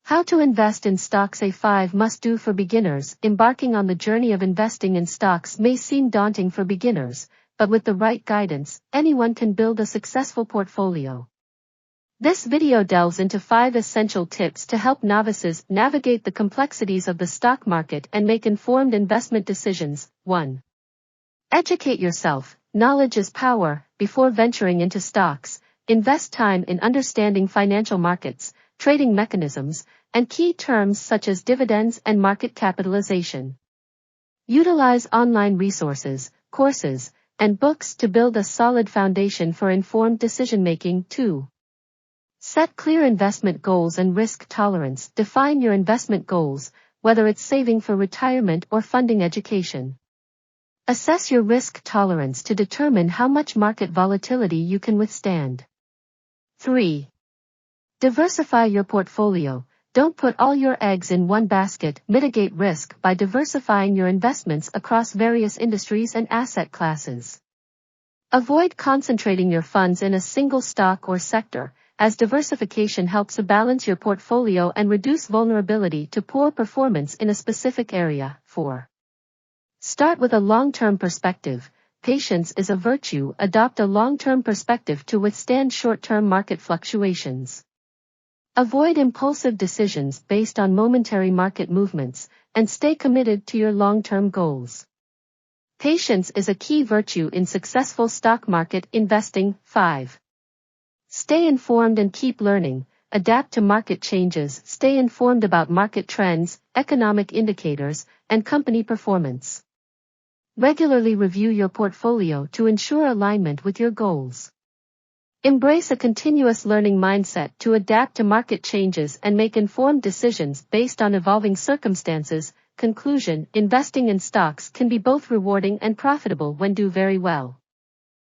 How to invest in stocks. A 5 must-do for beginners. Embarking on the journey of investing in stocks may seem daunting for beginners, but with the right guidance, anyone can build a successful portfolio. This video delves into 5 essential tips to help novices navigate the complexities of the stock market and make informed investment decisions. 1. Educate yourself. Knowledge is power. Before venturing into stocks, invest time in understanding financial markets, trading mechanisms, and key terms such as dividends and market capitalization. Utilize online resources, courses, and books to build a solid foundation for informed decision-making. 2. Set clear investment goals and risk tolerance. Define your investment goals, whether it's saving for retirement or funding education. Assess your risk tolerance to determine how much market volatility you can withstand. 3. Diversify your portfolio. Don't put all your eggs in one basket. Mitigate risk by diversifying your investments across various industries and asset classes. Avoid concentrating your funds in a single stock or sector, as diversification helps to balance your portfolio and reduce vulnerability to poor performance in a specific area. 4. Start with a long-term perspective. Patience is a virtue. Adopt a long-term perspective to withstand short-term market fluctuations. Avoid impulsive decisions based on momentary market movements, and stay committed to your long-term goals. Patience is a key virtue in successful stock market investing. 5. Stay informed and keep learning. Adapt to market changes. Stay informed about market trends, economic indicators, and company performance. Regularly review your portfolio to ensure alignment with your goals. Embrace a continuous learning mindset to adapt to market changes and make informed decisions based on evolving circumstances. Conclusion: investing in stocks can be both rewarding and profitable when done very well.